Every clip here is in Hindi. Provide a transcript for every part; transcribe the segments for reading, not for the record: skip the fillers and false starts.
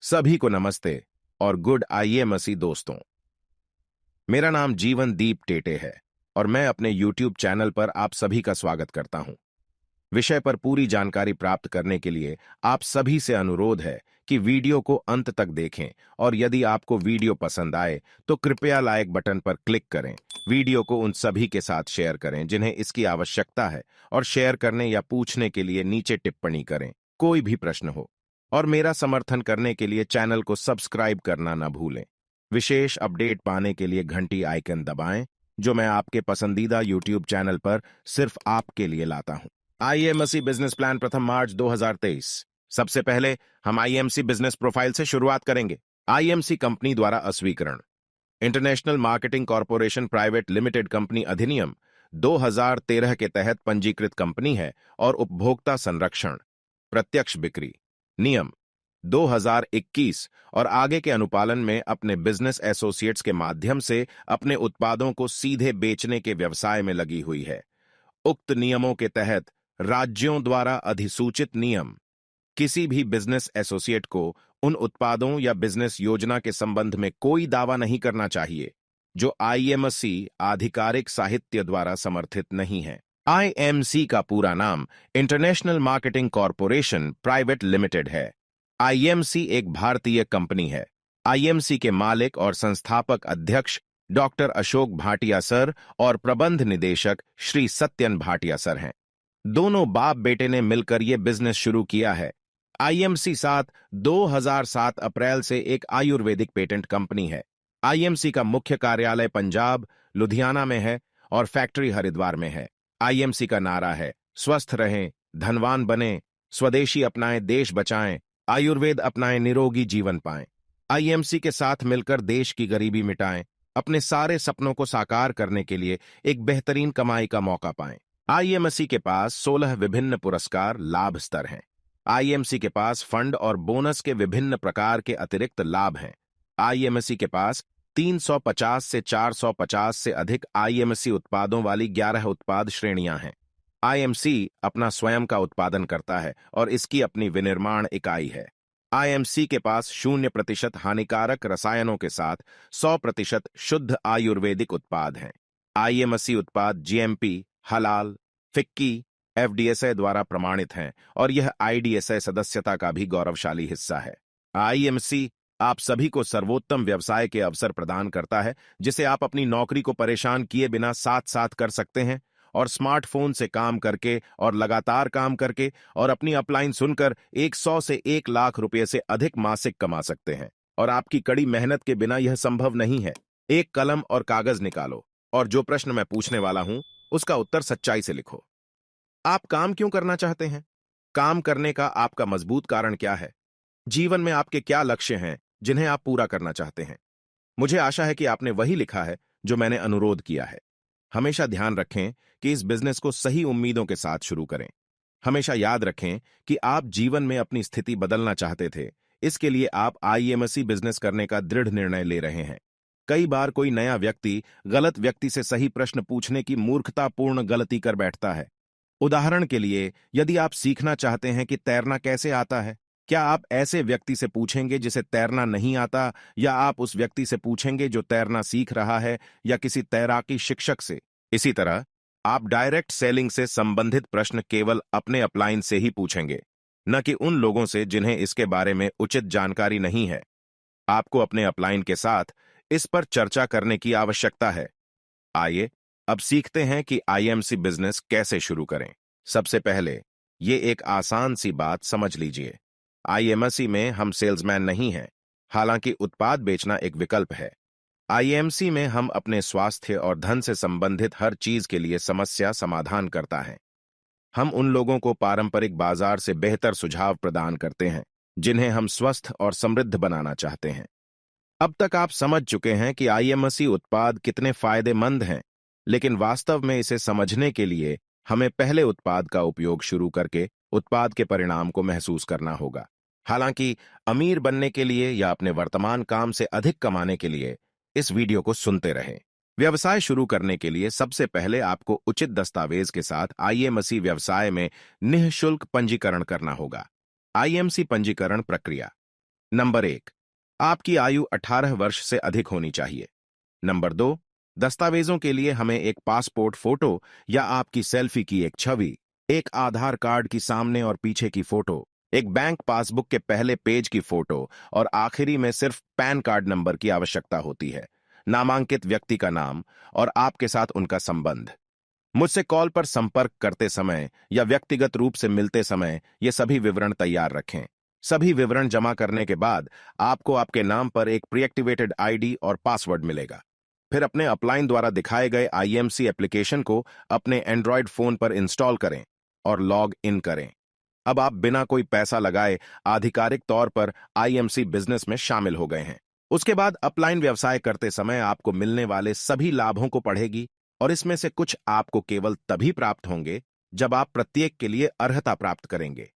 सभी को नमस्ते और गुड आइए मसी दोस्तों। मेरा नाम जीवनदीप टेटे है और मैं अपने YouTube चैनल पर आप सभी का स्वागत करता हूं। विषय पर पूरी जानकारी प्राप्त करने के लिए आप सभी से अनुरोध है कि वीडियो को अंत तक देखें और यदि आपको वीडियो पसंद आए तो कृपया लाइक बटन पर क्लिक करें। वीडियो को उन सभी के साथ शेयर करें जिन्हें इसकी आवश्यकता है और शेयर करने या पूछने के लिए नीचे टिप्पणी करें, कोई भी प्रश्न हो। और मेरा समर्थन करने के लिए चैनल को सब्सक्राइब करना न भूलें। विशेष अपडेट पाने के लिए घंटी आइकन दबाएं, जो मैं आपके पसंदीदा YouTube चैनल पर सिर्फ आपके लिए लाता हूं। IMC बिजनेस प्लान प्रथम मार्च 2023। सबसे पहले हम IMC बिजनेस प्रोफाइल से शुरुआत करेंगे। IMC कंपनी द्वारा अस्वीकरण। International marketing corporation private limited company अधिनियम 2013 के तहत पंजीकृत कंपनी है और उपभोक्ता संरक्षण, प्रत्यक्ष बिक्री नियम 2021 और आगे के अनुपालन में अपने बिजनेस एसोसिएट्स के माध्यम से अपने उत्पादों को सीधे बेचने के व्यवसाय में लगी हुई है। उक्त नियमों के तहत राज्यों द्वारा अधिसूचित नियम किसी भी बिजनेस एसोसिएट को उन उत्पादों या बिजनेस योजना के संबंध में कोई दावा नहीं करना चाहिए जो IMC आधिकारिक साहित्य द्वारा समर्थित नहीं है। IMC का पूरा नाम international marketing corporation private limited है। IMC एक भारतीय कंपनी है। IMC के मालिक और संस्थापक अध्यक्ष डॉक्टर अशोक भाटिया सर और प्रबंध निदेशक श्री सत्यन भाटिया सर हैं। दोनों बाप बेटे ने मिलकर यह बिजनेस शुरू किया है। IMC 2007 अप्रैल से एक आयुर्वेदिक पेटेंट कंपनी है। IMC का मुख्य कार्यालय पंजाब, लुधियाना में है और फैक्ट्री हरिद्वार में है। IMC का नारा है, स्वस्थ रहें, धनवान बनें, स्वदेशी अपनाएं, देश बचाएं, आयुर्वेद अपनाएं, निरोगी जीवन पाएं। IMC के साथ मिलकर देश की गरीबी मिटाएं, अपने सारे सपनों को साकार करने के लिए एक बेहतरीन कमाई का मौका पाएं। IMC के पास 16 विभिन्न पुरस्कार लाभ स्तर हैं। IMC के पास फंड और बोनस के विभिन्न प्रकार के अतिरिक्त लाभ हैं। IMC के पास 350 से 450 से अधिक IMC उत्पादों वाली 11 उत्पाद श्रेणियां हैं। IMC अपना स्वयं का उत्पादन करता है और इसकी अपनी विनिर्माण इकाई है। IMC के पास 0% हानिकारक रसायनों के साथ 100% शुद्ध आयुर्वेदिक उत्पाद हैं। IMC उत्पाद GMP, हलाल, फिक्की, FDSA द्वारा प्रमाणित हैं और यह IDSA सदस्यता का भी गौरवशाली हिस्सा है। IMC आप सभी को सर्वोत्तम व्यवसाय के अवसर प्रदान करता है, जिसे आप अपनी नौकरी को परेशान किए बिना साथ साथ कर सकते हैं और स्मार्टफोन से काम करके और लगातार काम करके और अपनी अपलाइन सुनकर 100 से 1 लाख रुपए से अधिक मासिक कमा सकते हैं। और आपकी कड़ी मेहनत के बिना यह संभव नहीं है। एक कलम और कागज निकालो और जो प्रश्न मैं पूछने वाला हूं उसका उत्तर सच्चाई से लिखो। आप काम क्यों करना चाहते हैं? काम करने का आपका मजबूत कारण क्या है? जीवन में आपके क्या लक्ष्य हैं जिन्हें आप पूरा करना चाहते हैं? मुझे आशा है कि आपने वही लिखा है जो मैंने अनुरोध किया है। हमेशा ध्यान रखें कि इस बिजनेस को सही उम्मीदों के साथ शुरू करें। हमेशा याद रखें कि आप जीवन में अपनी स्थिति बदलना चाहते थे, इसके लिए आप IMC बिजनेस करने का दृढ़ निर्णय ले रहे हैं। कई बार कोई नया व्यक्ति गलत व्यक्ति से सही प्रश्न पूछने की मूर्खतापूर्ण गलती कर बैठता है। उदाहरण के लिए, यदि आप सीखना चाहते हैं कि तैरना कैसे आता है, क्या आप ऐसे व्यक्ति से पूछेंगे जिसे तैरना नहीं आता, या आप उस व्यक्ति से पूछेंगे जो तैरना सीख रहा है, या किसी तैराकी शिक्षक से? इसी तरह आप डायरेक्ट सेलिंग से संबंधित प्रश्न केवल अपने अपलाइन से ही पूछेंगे, न कि उन लोगों से जिन्हें इसके बारे में उचित जानकारी नहीं है। आपको अपने अपलाइन के साथ इस पर चर्चा करने की आवश्यकता है। आइए अब सीखते हैं कि IMC बिजनेस कैसे शुरू करें। सबसे पहले ये एक आसान सी बात समझ लीजिए। IMC में हम सेल्समैन नहीं हैं, हालांकि उत्पाद बेचना एक विकल्प है। IMC में हम अपने स्वास्थ्य और धन से संबंधित हर चीज के लिए समस्या समाधान करता है। हम उन लोगों को पारंपरिक बाजार से बेहतर सुझाव प्रदान करते हैं जिन्हें हम स्वस्थ और समृद्ध बनाना चाहते हैं। अब तक आप समझ चुके हैं कि IMC उत्पाद कितने फायदेमंद हैं, लेकिन वास्तव में इसे समझने के लिए हमें पहले उत्पाद का उपयोग शुरू करके उत्पाद के परिणाम को महसूस करना होगा। हालांकि अमीर बनने के लिए या अपने वर्तमान काम से अधिक कमाने के लिए इस वीडियो को सुनते रहें। व्यवसाय शुरू करने के लिए सबसे पहले आपको उचित दस्तावेज के साथ IMC व्यवसाय में निःशुल्क पंजीकरण करना होगा। IMC पंजीकरण प्रक्रिया। नंबर 1, आपकी आयु 18 वर्ष से अधिक होनी चाहिए। नंबर 2, दस्तावेजों के लिए हमें एक पासपोर्ट फोटो या आपकी सेल्फी की एक छवि, एक आधार कार्ड की सामने और पीछे की फोटो, एक बैंक पासबुक के पहले पेज की फोटो और आखिरी में सिर्फ पैन कार्ड नंबर की आवश्यकता होती है। नामांकित व्यक्ति का नाम और आपके साथ उनका संबंध। मुझसे कॉल पर संपर्क करते समय या व्यक्तिगत रूप से मिलते समय ये सभी विवरण तैयार रखें। सभी विवरण जमा करने के बाद आपको आपके नाम पर एक प्रीएक्टिवेटेड आईडी और पासवर्ड मिलेगा। फिर अपने अपलाइन द्वारा दिखाए गए आईएमसी एप्लीकेशन को अपने एंड्रॉयड फोन पर इंस्टॉल करें और लॉग इन करें। अब आप बिना कोई पैसा लगाए आधिकारिक तौर पर आईएमसी बिजनेस में शामिल हो गए हैं। उसके बाद अपलाइन व्यवसाय करते समय आपको मिलने वाले सभी लाभों को पढ़ेगी और इसमें से कुछ आपको केवल तभी प्राप्त होंगे जब आप प्रत्येक के लिए अर्हता प्राप्त करेंगे।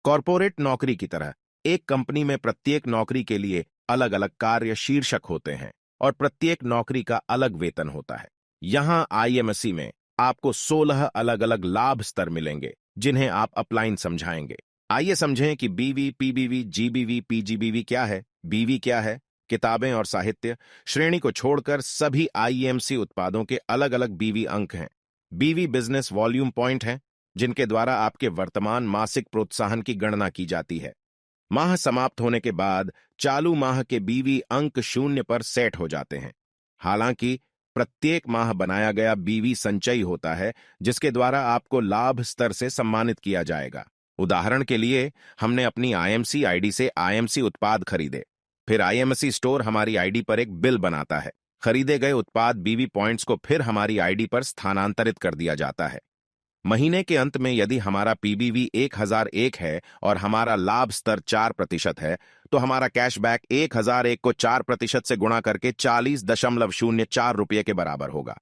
कॉर्पोरेट नौकरी की तरह एक कंपनी में प्रत्येक नौकरी के लिए अलग अलग कार्य शीर्षक होते हैं और प्रत्येक नौकरी का अलग वेतन होता है। यहां आईएमसी में आपको 16 अलग अलग लाभ स्तर मिलेंगे जिन्हें आप अपलाइन समझाएंगे। आइए समझें कि बीवी, पीबीवी, जीबीवी, पीजीबीवी क्या है। बीवी क्या है? किताबें और साहित्य श्रेणी को छोड़कर सभी आईएमसी उत्पादों के अलग अलग बीवी अंक हैं। बीवी बिजनेस वॉल्यूम पॉइंट हैं जिनके द्वारा आपके वर्तमान मासिक प्रोत्साहन की गणना की जाती है। माह समाप्त होने के बाद चालू माह के बीवी अंक 0 पर सेट हो जाते हैं। हालांकि प्रत्येक माह बनाया गया बीवी संचयी होता है जिसके द्वारा आपको लाभ स्तर से सम्मानित किया जाएगा। उदाहरण के लिए हमने अपनी आईएमसी आईडी से आईएमसी उत्पाद खरीदे, फिर आईएमसी स्टोर हमारी आईडी पर एक बिल बनाता है। खरीदे गए उत्पाद बीवी पॉइंट्स को फिर हमारी आईडी पर स्थानांतरित कर दिया जाता है। महीने के अंत में यदि हमारा पीबीवी 1001 है और हमारा लाभ स्तर 4% है तो हमारा कैशबैक 1001 को 4% से गुणा करके 40.04 रुपये के बराबर होगा।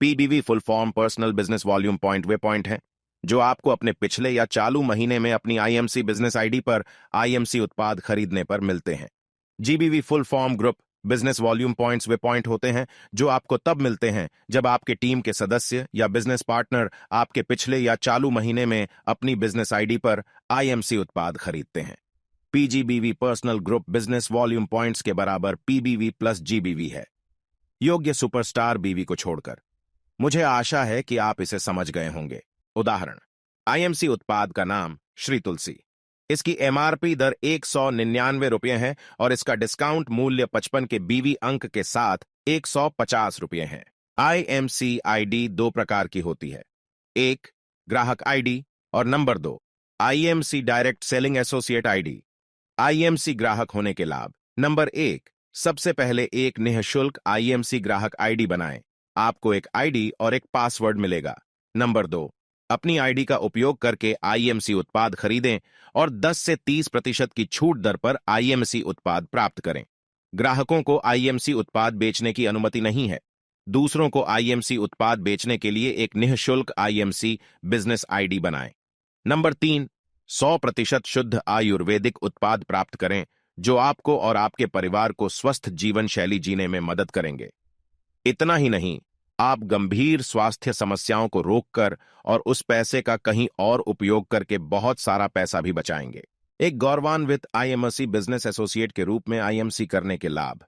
PBV full form personal business volume point वे पॉइंट हैं जो आपको अपने पिछले या चालू महीने में अपनी आईएमसी बिजनेस आईडी पर आईएमसी उत्पाद खरीदने पर मिलते हैं। GBV full form group business volume points वे पॉइंट होते हैं जो आपको तब मिलते हैं जब आपके टीम के सदस्य या बिजनेस पार्टनर आपके पिछले या चालू महीने में अपनी बिजनेस आईडी पर आईएमसी उत्पाद खरीदते हैं। PGBV personal group business volume points के बराबर पीबीवी प्लस जीबीवी है, योग्य सुपरस्टार बीवी को छोड़कर। मुझे आशा है कि आप इसे समझ गए होंगे। उदाहरण, आईएमसी उत्पाद का नाम श्री तुलसी। इसकी एमआरपी दर 199 रुपये है और इसका डिस्काउंट मूल्य 55 के बीवी अंक के साथ 150 रुपये है। आईएमसी आईडी 2 प्रकार की होती है, 1 ग्राहक आईडी और number 2 IMC direct selling associate ID. IMC ग्राहक होने के लाभ। नंबर 1, सबसे पहले एक निःशुल्क आईएमसी ग्राहक आईडी बनाएं। आपको एक आईडी और एक पासवर्ड मिलेगा। नंबर 2, अपनी आईडी का उपयोग करके आईएमसी उत्पाद खरीदें और 10 से 30% की छूट दर पर आईएमसी उत्पाद प्राप्त करें। ग्राहकों को आईएमसी उत्पाद बेचने की अनुमति नहीं है। दूसरों को आईएमसी उत्पाद बेचने के लिए एक निःशुल्क आईएमसी बिजनेस आईडी बनाएं। नंबर 3, 100% शुद्ध आयुर्वेदिक उत्पाद प्राप्त करें जो आपको और आपके परिवार को स्वस्थ जीवन शैली जीने में मदद करेंगे। इतना ही नहीं, आप गंभीर स्वास्थ्य समस्याओं को रोककर और उस पैसे का कहीं और उपयोग करके बहुत सारा पैसा भी बचाएंगे। एक गौरवान्वित आईएमसी बिजनेस एसोसिएट के रूप में आईएमसी करने के लाभ।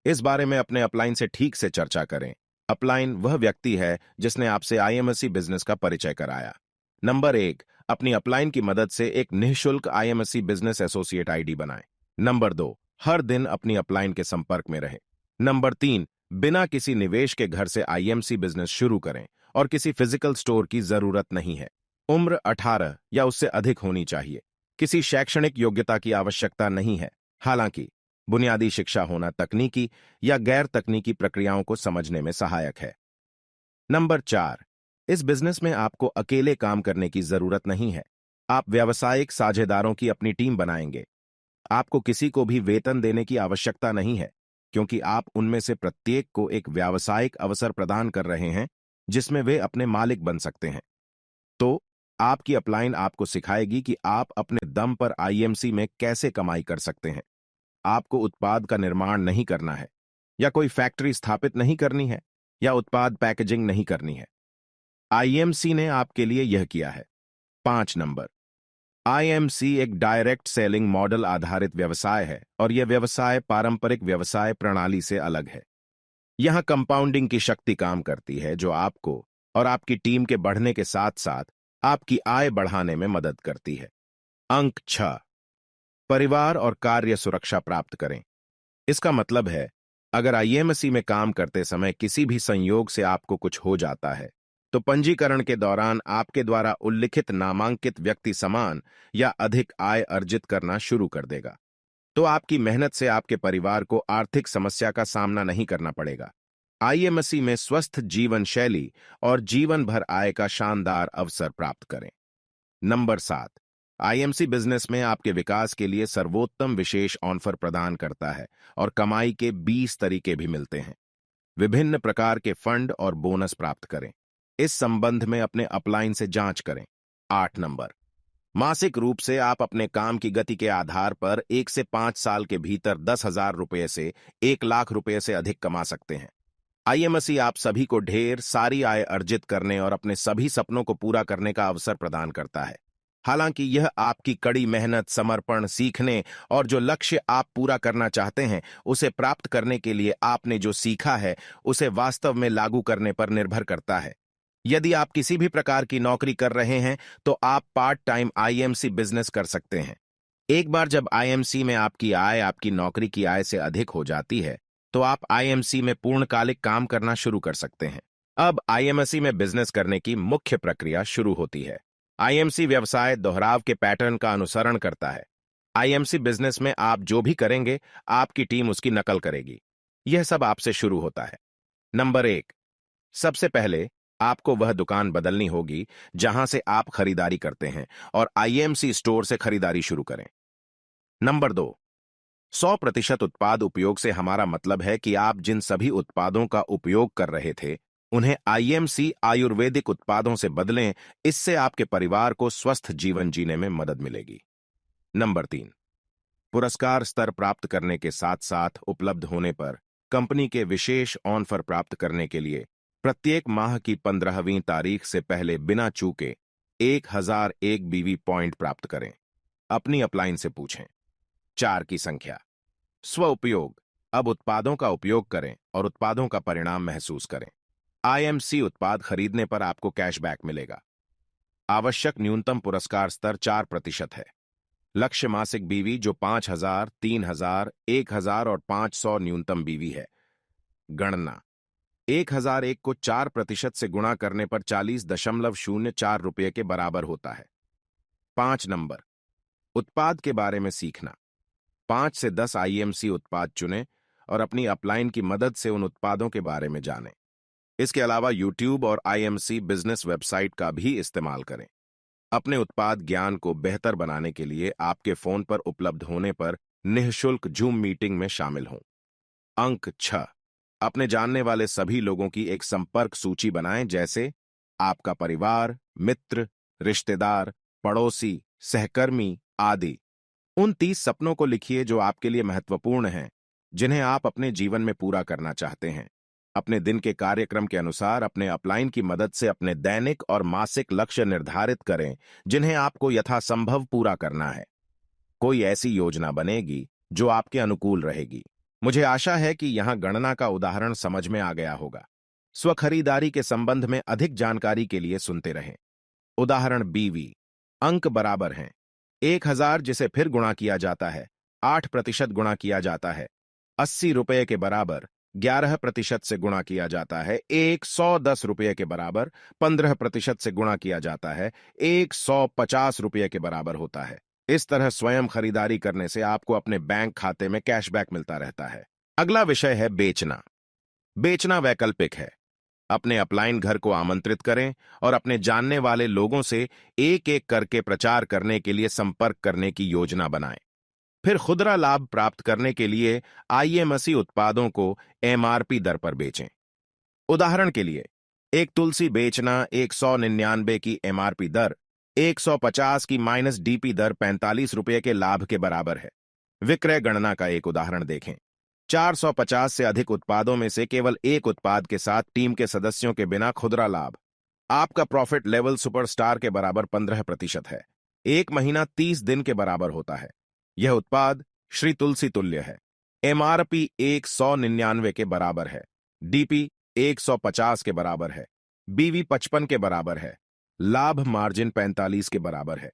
इस बारे में अपने अपलाइन से ठीक से चर्चा करें। अपलाइन वह व्यक्ति है जिसने आपसे आईएमसी बिजनेस का परिचय कराया। नंबर 1, अपनी अपलाइन की मदद से एक निःशुल्क आईएमसी बिजनेस एसोसिएट आईडी बनाएं। नंबर 2, हर दिन अपनी अपलाइन के संपर्क में रहें। नंबर 3, बिना किसी निवेश के घर से आईएमसी बिजनेस शुरू करें और किसी फिजिकल स्टोर की जरूरत नहीं है। उम्र 18 या उससे अधिक होनी चाहिए। किसी शैक्षणिक योग्यता की आवश्यकता नहीं है। हालांकि बुनियादी शिक्षा होना तकनीकी या गैर तकनीकी प्रक्रियाओं को समझने में सहायक है। नंबर 4, इस बिजनेस में आपको अकेले काम करने की जरूरत नहीं है। आप व्यावसायिक साझेदारों की अपनी टीम बनाएंगे। आपको किसी को भी वेतन देने की आवश्यकता नहीं है क्योंकि आप उनमें से प्रत्येक को एक व्यावसायिक अवसर प्रदान कर रहे हैं जिसमें वे अपने मालिक बन सकते हैं। तो आपकी अपलाइन आपको सिखाएगी कि आप अपने दम पर आईएमसी में कैसे कमाई कर सकते हैं। आपको उत्पाद का निर्माण नहीं करना है या कोई फैक्ट्री स्थापित नहीं करनी है या उत्पाद पैकेजिंग नहीं करनी है। आईएमसी ने आपके लिए यह किया है। 5 नंबर, आईएमसी एक डायरेक्ट सेलिंग मॉडल आधारित व्यवसाय है और यह व्यवसाय पारंपरिक व्यवसाय प्रणाली से अलग है। यहां कंपाउंडिंग की शक्ति काम करती है जो आपको और आपकी टीम के बढ़ने के साथ साथ आपकी आय बढ़ाने में मदद करती है। अंक 6, परिवार और कार्य सुरक्षा प्राप्त करें। इसका मतलब है, अगर आईएमसी में काम करते समय किसी भी संयोग से आपको कुछ हो जाता है, तो पंजीकरण के दौरान आपके द्वारा उल्लिखित नामांकित व्यक्ति समान या अधिक आय अर्जित करना शुरू कर देगा। तो आपकी मेहनत से आपके परिवार को आर्थिक समस्या का सामना नहीं करना पड़ेगा। आईएमसी में स्वस्थ जीवन शैली और जीवन भर आय का शानदार अवसर प्राप्त करें। नंबर 7, आईएमसी बिजनेस में आपके विकास के लिए सर्वोत्तम विशेष ऑफर प्रदान करता है और कमाई के 20 तरीके भी मिलते हैं। विभिन्न प्रकार के फंड और बोनस प्राप्त करें। इस संबंध में अपने अपलाइन से जांच करें। 8 नंबर, मासिक रूप से आप अपने काम की गति के आधार पर 1 से 5 साल के भीतर 10,000 रुपये से 1 लाख रुपये से अधिक कमा सकते हैं। आईएमसी आप सभी को ढेर सारी आय अर्जित करने और अपने सभी सपनों को पूरा करने का अवसर प्रदान करता है। हालांकि यह आपकी कड़ी मेहनत, समर्पण, सीखने और जो लक्ष्य आप पूरा करना चाहते हैं उसे प्राप्त करने के लिए आपने जो सीखा है उसे वास्तव में लागू करने पर निर्भर करता है। यदि आप किसी भी प्रकार की नौकरी कर रहे हैं तो आप पार्ट टाइम आईएमसी बिजनेस कर सकते हैं। एक बार जब आईएमसी में आपकी आय आपकी नौकरी की आय से अधिक हो जाती है तो आप आईएमसी में पूर्णकालिक काम करना शुरू कर सकते हैं। अब आईएमसी में बिजनेस करने की मुख्य प्रक्रिया शुरू होती है। आईएमसी व्यवसाय दोहराव के पैटर्न का अनुसरण करता है। आईएमसी बिजनेस में आप जो भी करेंगे आपकी टीम उसकी नकल करेगी। यह सब आपसे शुरू होता है। नंबर 1, सबसे पहले आपको वह दुकान बदलनी होगी जहां से आप खरीदारी करते हैं और आईएमसी स्टोर से खरीदारी शुरू करें। नंबर 2, 100% उत्पाद उपयोग से हमारा मतलब है कि आप जिन सभी उत्पादों का उपयोग कर रहे थे उन्हें आईएमसी आयुर्वेदिक उत्पादों से बदलें। इससे आपके परिवार को स्वस्थ जीवन जीने में मदद मिलेगी। नंबर 3, पुरस्कार स्तर प्राप्त करने के साथ साथ उपलब्ध होने पर कंपनी के विशेष ऑफर प्राप्त करने के लिए प्रत्येक माह की 15वीं तारीख से पहले बिना चूके 1001 बीवी पॉइंट प्राप्त करें। अपनी अपलाइन से पूछें। 4 की संख्या, स्व उपयोग। अब उत्पादों का उपयोग करें और उत्पादों का परिणाम महसूस करें। आईएमसी उत्पाद खरीदने पर आपको कैशबैक मिलेगा। आवश्यक न्यूनतम पुरस्कार स्तर 4% है। लक्ष्य मासिक बीवी जो 5,000, 3,000, 1,000 और 500 न्यूनतम बीवी है। गणना, 1,001 को 4% से गुणा करने पर 40.04 रुपये के बराबर होता है। 5 नंबर, उत्पाद के बारे में सीखना। 5 से 10 आईएमसी उत्पाद चुनें और अपनी अपलाइन की मदद से उन उत्पादों के बारे में जानें। इसके अलावा यूट्यूब और आईएमसी बिजनेस वेबसाइट का भी इस्तेमाल करें। अपने उत्पाद ज्ञान को बेहतर बनाने के लिए आपके फोन पर उपलब्ध होने पर निःशुल्क जूम मीटिंग में शामिल हों। अंक 6, अपने जानने वाले सभी लोगों की एक संपर्क सूची बनाएं, जैसे आपका परिवार, मित्र, रिश्तेदार, पड़ोसी, सहकर्मी आदि। उन 30 सपनों को लिखिए जो आपके लिए महत्वपूर्ण हैं, जिन्हें आप अपने जीवन में पूरा करना चाहते हैं। अपने दिन के कार्यक्रम के अनुसार अपने अपलाइन की मदद से अपने दैनिक और मासिक लक्ष्य निर्धारित करें, जिन्हें आपको यथासंभव पूरा करना है। कोई ऐसी योजना बनेगी जो आपके अनुकूल रहेगी। मुझे आशा है कि यहां गणना का उदाहरण समझ में आ गया होगा। स्वखरीदारी के संबंध में अधिक जानकारी के लिए सुनते रहें। उदाहरण बीवी, अंक बराबर हैं 1,000 जिसे फिर गुणा किया जाता है 8% गुणा किया जाता है 80 रुपये के बराबर, 11% से गुणा किया जाता है 110 रुपये के बराबर, 15% से गुणा किया जाता है 150 रुपये के बराबर होता है। इस तरह स्वयं खरीदारी करने से आपको अपने बैंक खाते में कैशबैक मिलता रहता है। अगला विषय है बेचना। बेचना वैकल्पिक है। अपने अपलाइन घर को आमंत्रित करें और अपने जानने वाले लोगों से एक एक करके प्रचार करने के लिए संपर्क करने की योजना बनाएं। फिर खुदरा लाभ प्राप्त करने के लिए आईएमसी उत्पादों को एमआरपी दर पर बेचें। उदाहरण के लिए, एक तुलसी बेचना 199 की एमआरपी दर 150 की माइनस डीपी दर 45 रुपये के लाभ के बराबर है। विक्रय गणना का एक उदाहरण देखें। 450 से अधिक उत्पादों में से केवल एक उत्पाद के साथ टीम के सदस्यों के बिना खुदरा लाभ। आपका प्रॉफिट लेवल सुपरस्टार के बराबर 15% है। एक महीना 30 दिन के बराबर होता है। यह उत्पाद श्री तुलसी तुल्य है। एमआरपी 199 के बराबर है। डीपी 150 के बराबर है। बीवी 55 के बराबर है। लाभ मार्जिन 45 के बराबर है।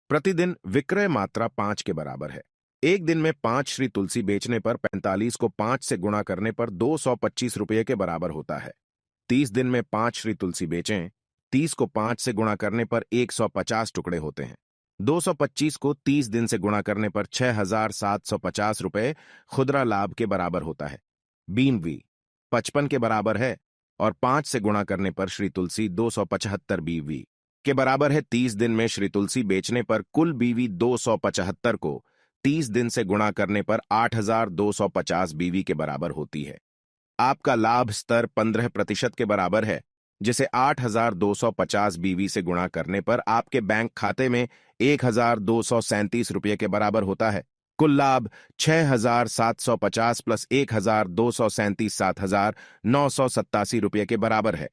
प्रतिदिन विक्रय मात्रा 5 के बराबर है। एक दिन में 5 श्री तुलसी बेचने पर 45 को 5 से गुणा करने पर 225 रुपये के बराबर होता है। 30 दिन में 5 श्री तुलसी बेचें, 30 को 5 से गुणा करने पर 150 टुकड़े होते हैं। 225 को 30 दिन से गुणा करने पर 6,750 रुपये खुदरा लाभ के बराबर होता है। बीवी 55 के बराबर है और 5 से गुणा करने पर श्री तुलसी 275 बीवी के बराबर है। 30 दिन में श्री तुलसी बेचने पर कुल बीवी 275 को 30 दिन से गुणा करने पर 8,250 बीवी के बराबर होती है। आपका लाभ स्तर 15% के बराबर है, जिसे 8,250 बीवी से गुणा करने पर आपके बैंक खाते में 1,237 रुपये के बराबर होता है। कुल लाभ 6,750 प्लस 1,237 7,987 रुपये के बराबर है।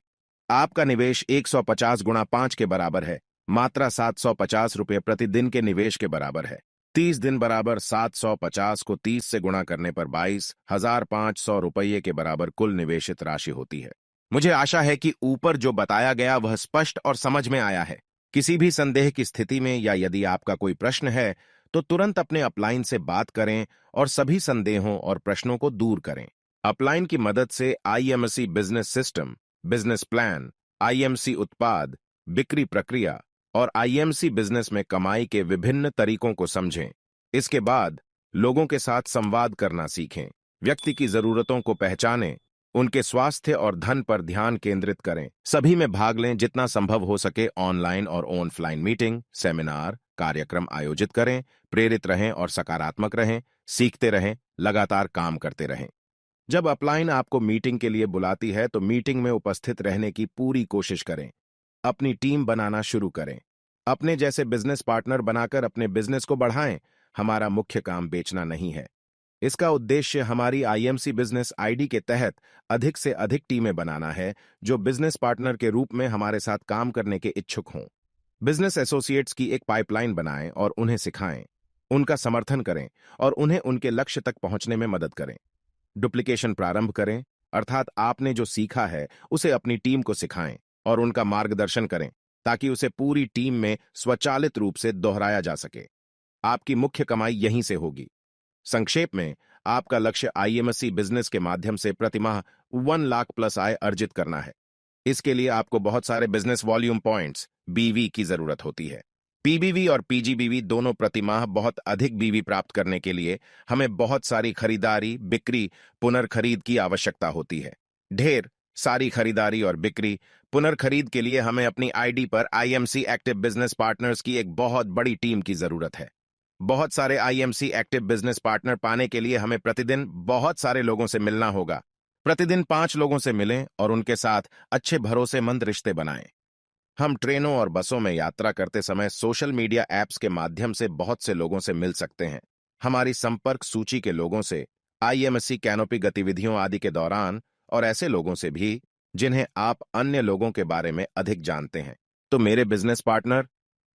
आपका निवेश 150 गुणा 5 के बराबर है। मात्रा 750 रुपये प्रतिदिन के निवेश के बराबर है। 30 दिन बराबर 750 को 30 से गुणा करने पर 22,500 रुपये के बराबर कुल निवेशित राशि होती है। मुझे आशा है कि ऊपर जो बताया गया वह स्पष्ट और समझ में आया है। किसी भी संदेह की स्थिति में या यदि आपका कोई प्रश्न है तो तुरंत अपने अपलाइन से बात करें और सभी संदेहों और प्रश्नों को दूर करें। अपलाइन की मदद से IMC business system, business plan, IMC उत्पाद, बिक्री प्रक्रिया और आईएमसी बिजनेस में कमाई के विभिन्न तरीकों को समझें। इसके बाद लोगों के साथ संवाद करना सीखें, व्यक्ति की जरूरतों को पहचानें, उनके स्वास्थ्य और धन पर ध्यान केंद्रित करें। सभी में भाग लें, जितना संभव हो सके ऑनलाइन और ऑफलाइन मीटिंग, सेमिनार, कार्यक्रम आयोजित करें। प्रेरित रहें और सकारात्मक रहें, सीखते रहें, लगातार काम करते रहें। जब अपलाइन आपको मीटिंग के लिए बुलाती है तो मीटिंग में उपस्थित रहने की पूरी कोशिश करें। अपनी टीम बनाना शुरू करें। अपने जैसे बिजनेस पार्टनर बनाकर अपने बिजनेस को बढ़ाएं। हमारा मुख्य काम बेचना नहीं है। इसका उद्देश्य हमारी आईएमसी बिजनेस आईडी के तहत अधिक से अधिक टीमें बनाना है जो बिजनेस पार्टनर के रूप में हमारे साथ काम करने के इच्छुक हों। बिजनेस एसोसिएट्स की एक पाइपलाइन बनाएं और उन्हें सिखाएं, उनका समर्थन करें और उन्हें उनके लक्ष्य तक पहुंचने में मदद करें। डुप्लीकेशन प्रारंभ करें, अर्थात आपने जो सीखा है उसे अपनी टीम को सिखाएं और उनका मार्गदर्शन करें ताकि उसे पूरी टीम में स्वचालित रूप से दोहराया जा सके। आपकी मुख्य कमाई यहीं से होगी। संक्षेप में, आपका लक्ष्य आईएमसी बिजनेस के माध्यम से प्रतिमाह 1 लाख प्लस आय अर्जित करना है। इसके लिए आपको बहुत सारे बिजनेस वॉल्यूम पॉइंट्स बीवी की जरूरत होती है। पीबीवी और पीजीबीवी दोनों प्रतिमाह बहुत अधिक बीवी प्राप्त करने के लिए हमें बहुत सारी खरीदारी, बिक्री, पुनर्खरीद की आवश्यकता होती है। ढेर सारी खरीदारी और बिक्री, पुनर्खरीद के लिए हमें अपनी आईडी पर आईएमसी एक्टिव बिजनेस पार्टनर्स की एक बहुत बड़ी टीम की जरूरत है। बहुत सारे आईएमसी एक्टिव बिजनेस पार्टनर पाने के लिए हमें प्रतिदिन बहुत सारे लोगों से मिलना होगा। प्रतिदिन 5 लोगों से मिलें और उनके साथ अच्छे भरोसेमंद रिश्ते बनाएं। हम ट्रेनों और बसों में यात्रा करते समय सोशल मीडिया ऐप्स के माध्यम से बहुत से लोगों से मिल सकते हैं। हमारी संपर्क सूची के लोगों से, आईएमसी कैनोपी गतिविधियों आदि के दौरान और ऐसे लोगों से भी जिन्हें आप अन्य लोगों के बारे में अधिक जानते हैं। तो मेरे बिजनेस पार्टनर,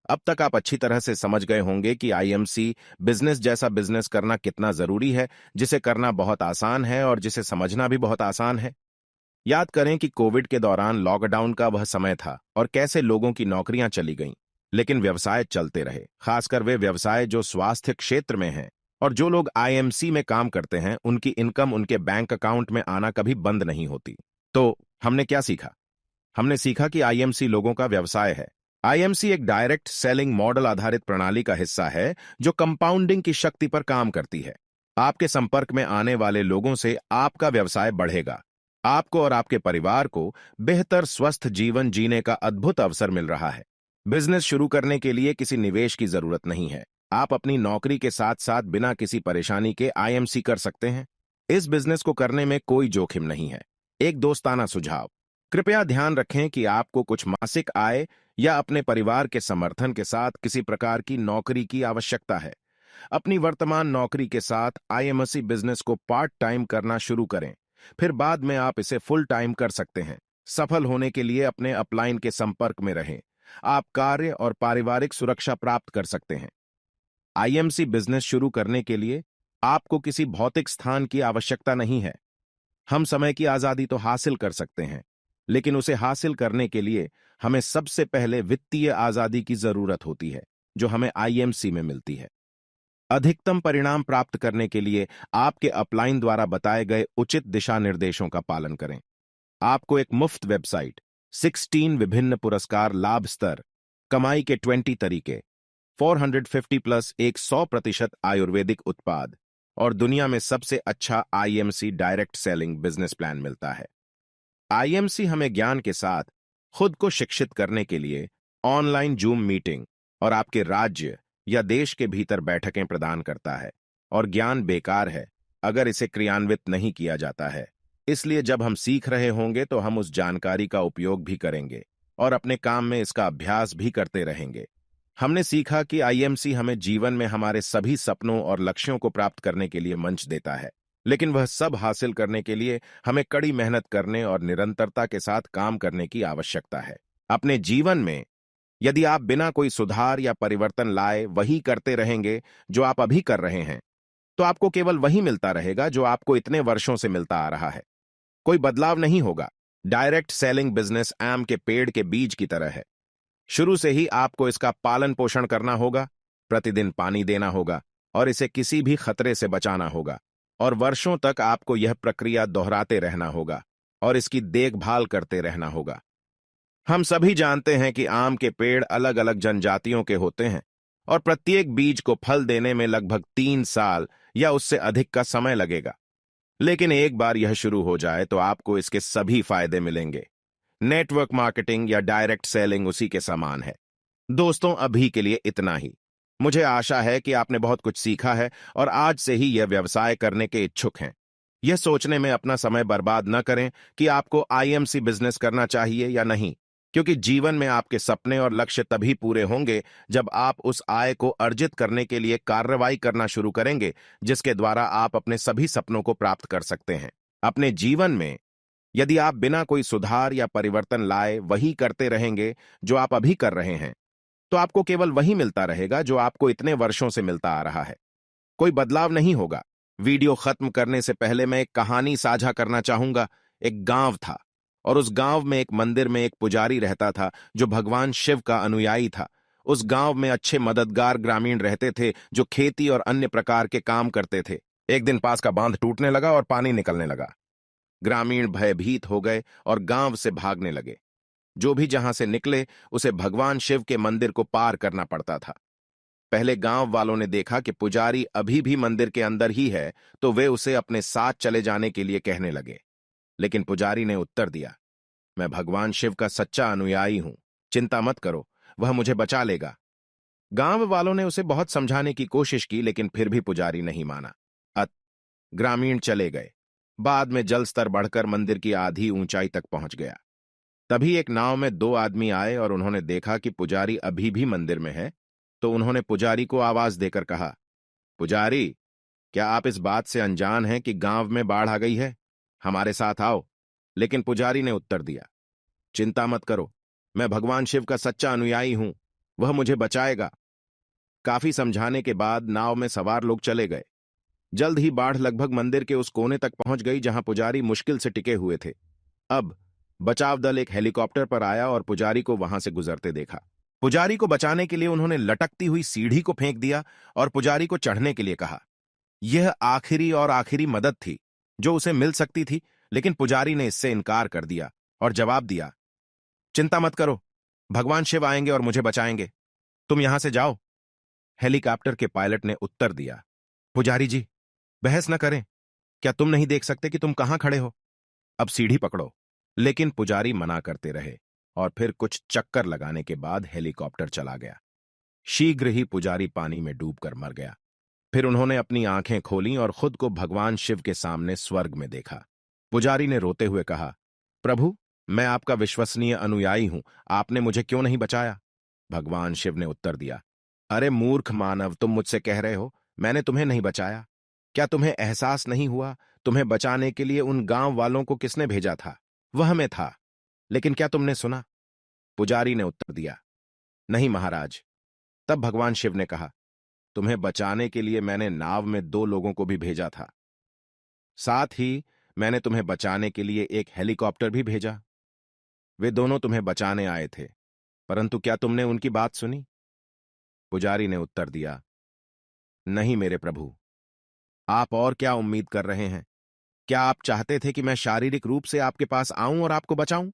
अब तक आप अच्छी तरह से समझ गए होंगे कि आईएमसी बिजनेस जैसा बिजनेस करना कितना जरूरी है, जिसे करना बहुत आसान है और जिसे समझना भी बहुत आसान है। याद करें कि कोविड के दौरान लॉकडाउन का वह समय था और कैसे लोगों की नौकरियां चली गईं, लेकिन व्यवसाय चलते रहे। खासकर वे व्यवसाय जो स्वास्थ्य क्षेत्र में हैं, और जो लोग आईएमसी में काम करते हैं उनकी इनकम उनके बैंक अकाउंट में आना कभी बंद नहीं होती। तो हमने क्या सीखा? हमने सीखा कि आईएमसी लोगों का व्यवसाय है। आईएमसी एक डायरेक्ट सेलिंग मॉडल आधारित प्रणाली का हिस्सा है जो कंपाउंडिंग की शक्ति पर काम करती है। आपके संपर्क में आने वाले लोगों से आपका व्यवसाय बढ़ेगा। आपको और आपके परिवार को बेहतर स्वस्थ जीवन जीने का अद्भुत अवसर मिल रहा है। बिजनेस शुरू करने के लिए किसी निवेश की जरूरत नहीं है। आप अपनी नौकरी के साथ साथ बिना किसी परेशानी के आईएमसी कर सकते हैं। इस बिजनेस को करने में कोई जोखिम नहीं है। एक दोस्ताना सुझाव, कृपया ध्यान रखें कि आपको कुछ मासिक आय या अपने परिवार के समर्थन के साथ किसी प्रकार की नौकरी की आवश्यकता है। अपनी वर्तमान नौकरी के साथ आईएमसी बिजनेस को पार्ट टाइम करना शुरू करें, फिर बाद में आप इसे फुल टाइम कर सकते हैं। सफल होने के लिए अपने अपलाइन के संपर्क में रहें। आप कार्य और पारिवारिक सुरक्षा प्राप्त कर सकते हैं। आईएमसी बिजनेस शुरू करने के लिए आपको किसी भौतिक स्थान की आवश्यकता नहीं है। हम समय की आजादी तो हासिल कर सकते हैं, लेकिन उसे हासिल करने के लिए हमें सबसे पहले वित्तीय आजादी की जरूरत होती है, जो हमें आईएमसी में मिलती है। अधिकतम परिणाम प्राप्त करने के लिए आपके अपलाइन द्वारा बताए गए उचित दिशा निर्देशों का पालन करें। आपको एक मुफ्त वेबसाइट, 16 विभिन्न पुरस्कार लाभ स्तर, कमाई के 20 तरीके, 450 प्लस एक 100% आयुर्वेदिक उत्पाद और दुनिया में सबसे अच्छा IMC direct selling business plan मिलता है। आईएमसी हमें ज्ञान के साथ खुद को शिक्षित करने के लिए ऑनलाइन जूम मीटिंग और आपके राज्य या देश के भीतर बैठकें प्रदान करता है, और ज्ञान बेकार है अगर इसे क्रियान्वित नहीं किया जाता है। इसलिए जब हम सीख रहे होंगे तो हम उस जानकारी का उपयोग भी करेंगे और अपने काम में इसका अभ्यास भी करते रहेंगे। हमने सीखा कि आईएमसी हमें जीवन में हमारे सभी सपनों और लक्ष्यों को प्राप्त करने के लिए मंच देता है, लेकिन वह सब हासिल करने के लिए हमें कड़ी मेहनत करने और निरंतरता के साथ काम करने की आवश्यकता है। अपने जीवन में यदि आप बिना कोई सुधार या परिवर्तन लाए वही करते रहेंगे जो आप अभी कर रहे हैं, तो आपको केवल वही मिलता रहेगा जो आपको इतने वर्षों से मिलता आ रहा है। कोई बदलाव नहीं होगा। डायरेक्ट सेलिंग बिजनेस आम के पेड़ के बीज की तरह है। शुरू से ही आपको इसका पालन पोषण करना होगा, प्रतिदिन पानी देना होगा और इसे किसी भी खतरे से बचाना होगा, और वर्षों तक आपको यह प्रक्रिया दोहराते रहना होगा और इसकी देखभाल करते रहना होगा। हम सभी जानते हैं कि आम के पेड़ अलग अलग जनजातियों के होते हैं और प्रत्येक बीज को फल देने में लगभग 3 साल या उससे अधिक का समय लगेगा। लेकिन एक बार यह शुरू हो जाए तो आपको इसके सभी फायदे मिलेंगे। नेटवर्क मार्केटिंग या डायरेक्ट सेलिंग उसी के समान है। दोस्तों, अभी के लिए इतना ही। मुझे आशा है कि आपने बहुत कुछ सीखा है और आज से ही यह व्यवसाय करने के इच्छुक हैं। यह सोचने में अपना समय बर्बाद न करें कि आपको आईएमसी बिजनेस करना चाहिए या नहीं, क्योंकि जीवन में आपके सपने और लक्ष्य तभी पूरे होंगे जब आप उस आय को अर्जित करने के लिए कार्रवाई करना शुरू करेंगे जिसके द्वारा आप अपने सभी सपनों को प्राप्त कर सकते हैं। अपने जीवन में यदि आप बिना कोई सुधार या परिवर्तन लाए वही करते रहेंगे जो आप अभी कर रहे हैं, तो आपको केवल वही मिलता रहेगा जो आपको इतने वर्षों से मिलता आ रहा है। कोई बदलाव नहीं होगा। वीडियो खत्म करने से पहले मैं एक कहानी साझा करना चाहूंगा। एक गांव था और उस गांव में एक मंदिर में एक पुजारी रहता था जो भगवान शिव का अनुयायी था। उस गांव में अच्छे मददगार ग्रामीण रहते थे जो खेती और अन्य प्रकार के काम करते थे। एक दिन पास का बांध टूटने लगा और पानी निकलने लगा। ग्रामीण भयभीत हो गए और गांव से भागने लगे। जो भी जहां से निकले उसे भगवान शिव के मंदिर को पार करना पड़ता था। पहले गांव वालों ने देखा कि पुजारी अभी भी मंदिर के अंदर ही है, तो वे उसे अपने साथ चले जाने के लिए कहने लगे। लेकिन पुजारी ने उत्तर दिया, मैं भगवान शिव का सच्चा अनुयायी हूं, चिंता मत करो, वह मुझे बचा लेगा। गांव वालों ने उसे बहुत समझाने की कोशिश की, लेकिन फिर भी पुजारी नहीं माना। ग्रामीण चले गए। बाद में जल स्तर बढ़कर मंदिर की आधी ऊंचाई तक पहुंच गया। तभी एक नाव में 2 आदमी आए और उन्होंने देखा कि पुजारी अभी भी मंदिर में है, तो उन्होंने पुजारी को आवाज देकर कहा, पुजारी, क्या आप इस बात से अनजान हैं कि गांव में बाढ़ आ गई है? हमारे साथ आओ। लेकिन पुजारी ने उत्तर दिया, चिंता मत करो, मैं भगवान शिव का सच्चा अनुयायी हूं, वह मुझे बचाएगा। काफी समझाने के बाद नाव में सवार लोग चले गए। जल्द ही बाढ़ लगभग मंदिर के उस कोने तक पहुंच गई जहां पुजारी मुश्किल से टिके हुए थे। अब बचाव दल एक हेलीकॉप्टर पर आया और पुजारी को वहां से गुजरते देखा। पुजारी को बचाने के लिए उन्होंने लटकती हुई सीढ़ी को फेंक दिया और पुजारी को चढ़ने के लिए कहा। यह आखिरी मदद थी जो उसे मिल सकती थी, लेकिन पुजारी ने इससे इनकार कर दिया और जवाब दिया, चिंता मत करो, भगवान शिव आएंगे और मुझे बचाएंगे, तुम यहां से जाओ। हेलीकॉप्टर के पायलट ने उत्तर दिया, पुजारी जी, बहस न करें, क्या तुम नहीं देख सकते कि तुम कहां खड़े हो? अब सीढ़ी पकड़ो। लेकिन पुजारी मना करते रहे और फिर कुछ चक्कर लगाने के बाद हेलीकॉप्टर चला गया। शीघ्र ही पुजारी पानी में डूबकर मर गया। फिर उन्होंने अपनी आंखें खोलीं और खुद को भगवान शिव के सामने स्वर्ग में देखा। पुजारी ने रोते हुए कहा, प्रभु, मैं आपका विश्वसनीय अनुयायी हूं, आपने मुझे क्यों नहीं बचाया? भगवान शिव ने उत्तर दिया, अरे मूर्ख मानव, तुम मुझसे कह रहे हो मैंने तुम्हें नहीं बचाया? क्या तुम्हें एहसास नहीं हुआ? तुम्हें बचाने के लिए उन गांव वालों को किसने भेजा था? वह मैं था। लेकिन क्या तुमने सुना? पुजारी ने उत्तर दिया, नहीं महाराज। तब भगवान शिव ने कहा, तुम्हें बचाने के लिए मैंने नाव में 2 लोगों को भी भेजा था। साथ ही मैंने तुम्हें बचाने के लिए एक हेलीकॉप्टर भी भेजा। वे दोनों तुम्हें बचाने आए थे, परंतु क्या तुमने उनकी बात सुनी? पुजारी ने उत्तर दिया, नहीं मेरे प्रभु। आप और क्या उम्मीद कर रहे हैं? क्या आप चाहते थे कि मैं शारीरिक रूप से आपके पास आऊं और आपको बचाऊं?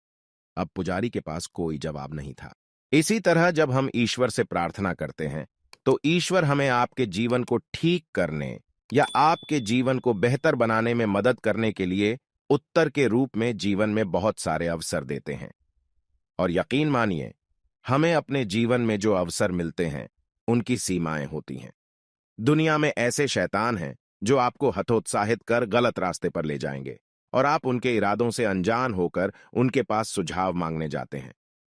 अब पुजारी के पास कोई जवाब नहीं था। इसी तरह जब हम ईश्वर से प्रार्थना करते हैं, तो ईश्वर हमें आपके जीवन को ठीक करने या आपके जीवन को बेहतर बनाने में मदद करने के लिए उत्तर के रूप में जीवन में बहुत सारे अवसर देते हैं। और यकीन मानिए, हमें अपने जीवन में जो अवसर मिलते हैं, उनकी सीमाएं होती हैं। दुनिया में ऐसे शैतान हैं जो आपको हतोत्साहित कर गलत रास्ते पर ले जाएंगे और आप उनके इरादों से अनजान होकर उनके पास सुझाव मांगने जाते हैं।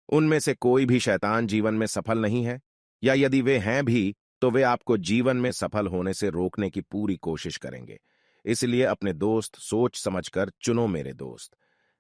उनमें से कोई भी शैतान जीवन में सफल नहीं है, या यदि वे हैं भी तो वे आपको जीवन में सफल होने से रोकने की पूरी कोशिश करेंगे। इसलिए अपने दोस्त सोच समझकर चुनो मेरे दोस्त।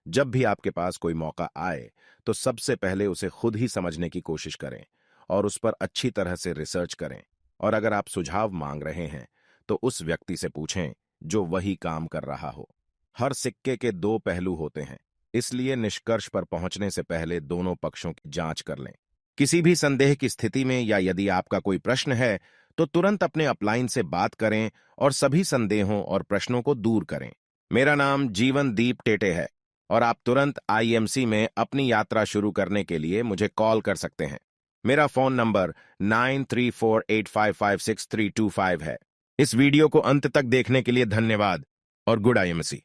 जब भी आपके पास कोई मौका आए तो सबसे पहले उसे खुद ही समझने की कोशिश करें और उस पर अच्छी तरह से रिसर्च करें। और अगर आप सुझाव मांग रहे हैं तो उस व्यक्ति से पूछें जो वही काम कर रहा हो। हर सिक्के के 2 पहलू होते हैं, इसलिए निष्कर्ष पर पहुंचने से पहले दोनों पक्षों की जांच कर लें। किसी भी संदेह की स्थिति में या यदि आपका कोई प्रश्न है तो तुरंत अपने अपलाइन से बात करें और सभी संदेहों और प्रश्नों को दूर करें। मेरा नाम जीवनदीप टेटे है और आप तुरंत आईएमसी में अपनी यात्रा शुरू करने के लिए मुझे कॉल कर सकते हैं। मेरा फोन नंबर 9348556325 है। इस वीडियो को अंत तक देखने के लिए धन्यवाद और गुड आईएमसी।